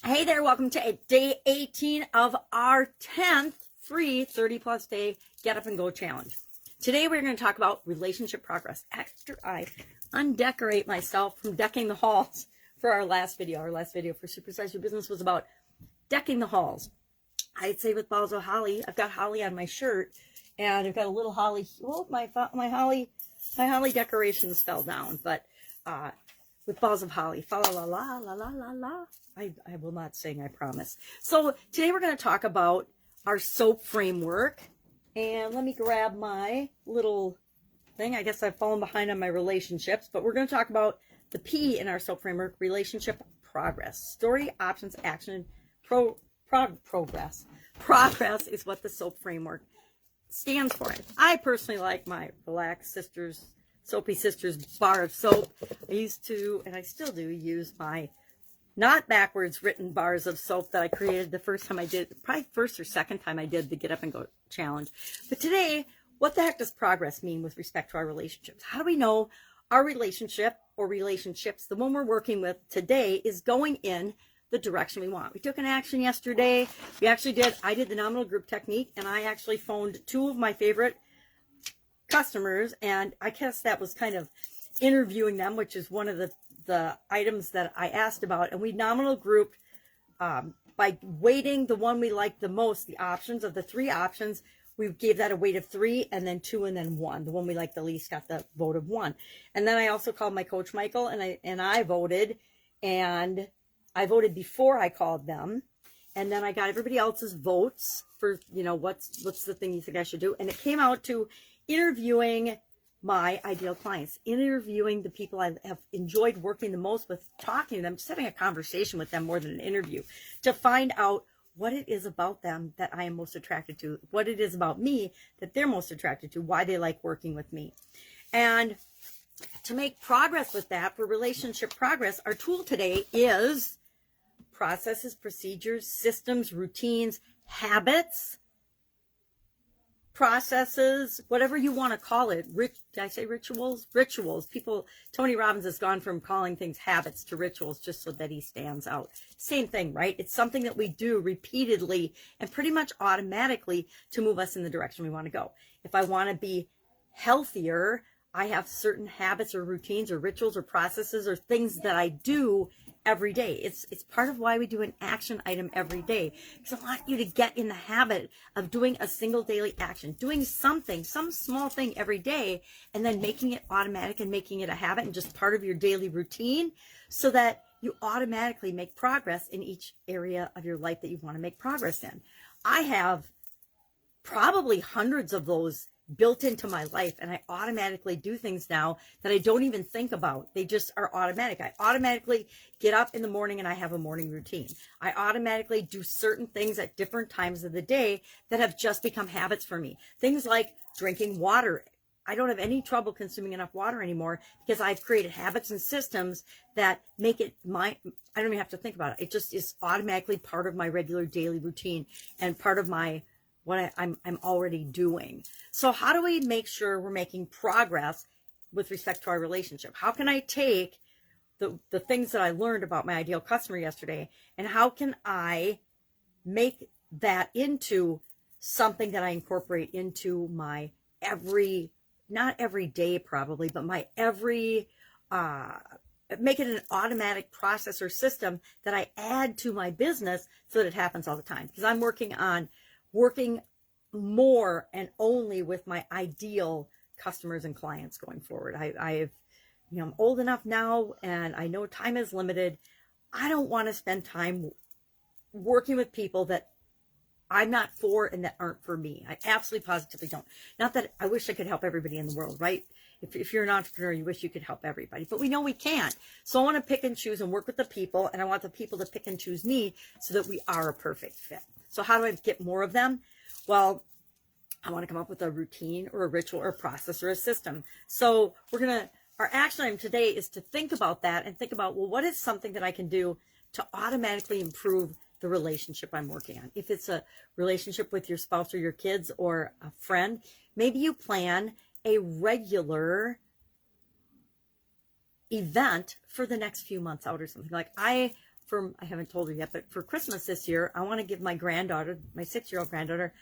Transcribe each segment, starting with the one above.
Hey there, welcome to day 18 of our 10th free 30-plus day Get Up and Go challenge. Today we're going to talk about relationship progress after I undecorate myself from decking the halls for our last video. Our last video for Supersize Your Business was about decking the halls. I'd say with balls of holly. I've got holly on my shirt, and I've got a little holly. Oh, my holly decorations fell down, but with balls of holly. Fa la la la la la la. I will not sing, I promise. So today we're going to talk about our SOAP framework. And let me grab my little thing. I guess I've fallen behind on my relationships, but we're going to talk about the P in our SOAP framework: relationship progress. Story, options, action, progress. Progress is what the SOAP framework stands for. I personally like my Relax Sisters, Soapy Sisters bar of soap. I used to, and I still do, use my not backwards written bars of soap that I created the first time I did, probably first or second time I did the Get Up and Go challenge. But today, what the heck does progress mean with respect to our relationships? How do we know our relationship or relationships, the one we're working with today, is going in the direction we want? We took an action yesterday. I did the nominal group technique, and I actually phoned two of my favorite customers, and I guess that was kind of interviewing them, which is one of the items that I asked about. And we nominal grouped by weighting the one we liked the most, the options. Of the three options, we gave that a weight of 3, and then 2, and then 1. The one we liked the least got the vote of 1. And then I also called my coach Michael, and I voted, and I voted before I called them. And then I got everybody else's votes for, what's the thing you think I should do. And it came out to interviewing my ideal clients, interviewing the people I have enjoyed working the most with, talking to them, just having a conversation with them more than an interview, to find out what it is about them that I am most attracted to, what it is about me that they're most attracted to, why they like working with me. And to make progress with that, for relationship progress, our tool today is processes, procedures, systems, routines, habits, processes, whatever you want to call it. Did I say rituals? Rituals. Tony Robbins has gone from calling things habits to rituals just so that he stands out. Same thing, right? It's something that we do repeatedly and pretty much automatically to move us in the direction we want to go. If I want to be healthier, I have certain habits or routines or rituals or processes or things that I do every day. It's part of why we do an action item every day, because I want you to get in the habit of doing a single daily action, doing something, some small thing every day, and then making it automatic and making it a habit and just part of your daily routine, so that you automatically make progress in each area of your life that you want to make progress in. I have probably hundreds of those built into my life, and I automatically do things now that I don't even think about. They just are automatic. I automatically get up in the morning and I have a morning routine. I automatically do certain things at different times of the day that have just become habits for me. Things like drinking water. I don't have any trouble consuming enough water anymore because I've created habits and systems that make it I don't even have to think about it. It just is automatically part of my regular daily routine and part of what I'm already doing. So how do we make sure we're making progress with respect to our relationship? How can I take the things that I learned about my ideal customer yesterday, and how can I make that into something that I incorporate into my not every day probably, but my make it an automatic process or system that I add to my business so that it happens all the time. Because I'm working more and only with my ideal customers and clients going forward. I'm old enough now, and I know time is limited. I don't want to spend time working with people that I'm not for and that aren't for me. I absolutely positively don't. Not that I wish I could help everybody in the world, right? If you're an entrepreneur, you wish you could help everybody, but we know we can't. So I want to pick and choose and work with the people, and I want the people to pick and choose me so that we are a perfect fit. So how do I get more of them? Well, I want to come up with a routine or a ritual or a process or a system. So our action item today is to think about that and think about, well, what is something that I can do to automatically improve the relationship I'm working on? If it's a relationship with your spouse or your kids or a friend, maybe you plan a regular event for the next few months out or something. Like I haven't told her yet, but for Christmas this year, I want to give my granddaughter, my 6-year-old granddaughter,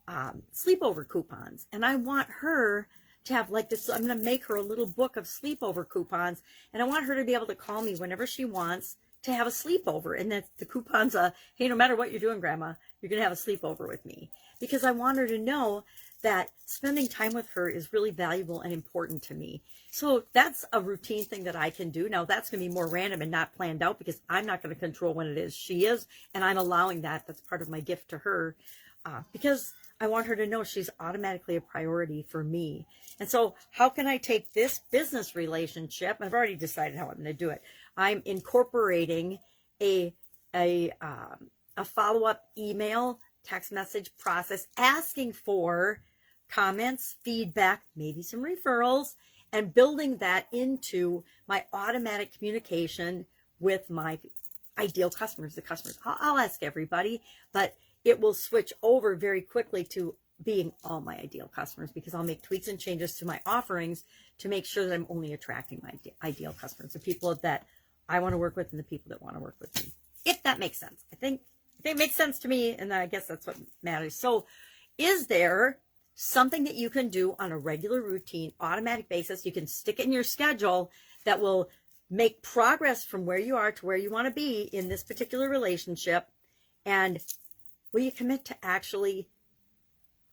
sleepover coupons. And I want her to have like this, I'm going to make her a little book of sleepover coupons. And I want her to be able to call me whenever she wants to have a sleepover. And that the coupons, hey, no matter what you're doing, Grandma, you're going to have a sleepover with me. Because I want her to know that spending time with her is really valuable and important to me. So that's a routine thing that I can do. Now that's going to be more random and not planned out because I'm not going to control when it is. She is, and I'm allowing that. That's part of my gift to her because I want her to know she's automatically a priority for me. And so how can I take this business relationship? I've already decided how I'm going to do it. I'm incorporating a follow-up email text message process asking for comments, feedback, maybe some referrals, and building that into my automatic communication with my ideal customers, the customers. I'll ask everybody, but it will switch over very quickly to being all my ideal customers because I'll make tweaks and changes to my offerings to make sure that I'm only attracting my ideal customers, the people that I want to work with and the people that want to work with me. If that makes sense. I think it makes sense to me, and I guess that's what matters. So is there something that you can do on a regular routine, automatic basis? You can stick it in your schedule that will make progress from where you are to where you want to be in this particular relationship. And will you commit to actually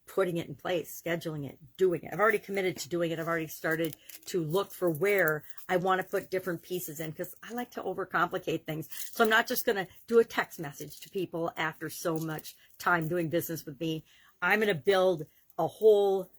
putting it in place, scheduling it, doing it? I've already committed to doing it. I've already started to look for where I want to put different pieces in because I like to overcomplicate things. So I'm not just going to do a text message to people after so much time doing business with me. I'm going to build a whole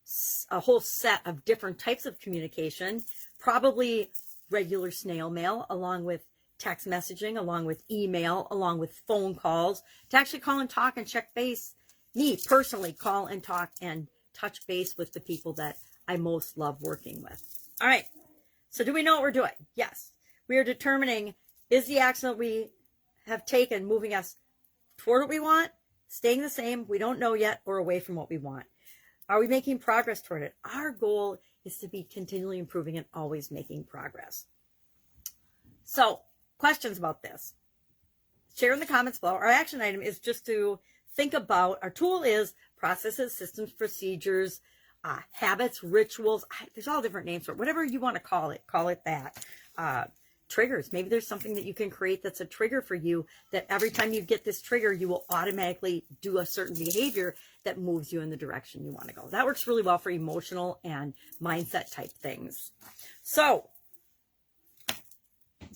set of different types of communication, probably regular snail mail, along with text messaging, along with email, along with phone calls, to actually call and talk and check base. Me personally, call and talk and touch base with the people that I most love working with. All right. So do we know what we're doing? Yes. We are determining, is the action that we have taken moving us toward what we want, staying the same, we don't know yet, or away from what we want? Are we making progress toward it? Our goal is to be continually improving and always making progress. So, questions about this? Share in the comments below. Our action item is just to think about, our tool is processes, systems, procedures, habits, rituals. There's all different names for it. Whatever you want to call it that. Triggers. Maybe there's something that you can create that's a trigger for you, that every time you get this trigger, you will automatically do a certain behavior that moves you in the direction you want to go. That works really well for emotional and mindset type things. So,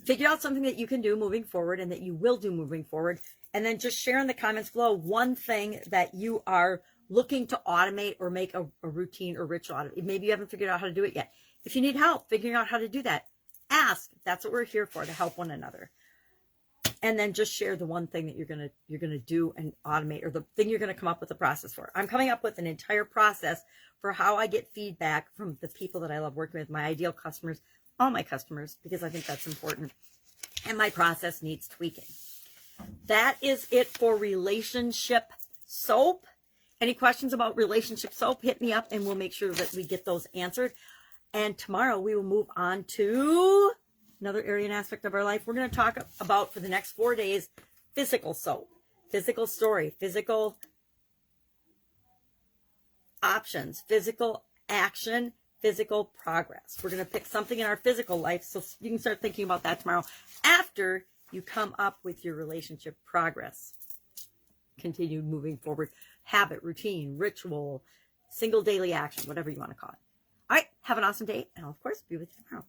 figure out something that you can do moving forward and that you will do moving forward. And then just share in the comments below one thing that you are looking to automate or make a routine or ritual out of. Maybe you haven't figured out how to do it yet. If you need help figuring out how to do that, ask. That's what we're here for, to help one another. And then just share the one thing that you're gonna do and automate, or the thing you're gonna come up with a process for. I'm coming up with an entire process for how I get feedback from the people that I love working with, my ideal customers, all my customers, because I think that's important. And my process needs tweaking. That is it for relationship soap. Any questions about relationship soap, hit me up and we'll make sure that we get those answered. And tomorrow we will move on to another area and aspect of our life. We're going to talk about, for the next 4 days, physical soap, physical story, physical options, physical action, physical progress. We're going to pick something in our physical life so you can start thinking about that tomorrow after you come up with your relationship progress. Continue moving forward. Habit, routine, ritual, single daily action, whatever you want to call it. All right, have an awesome day, and I'll, of course, be with you tomorrow.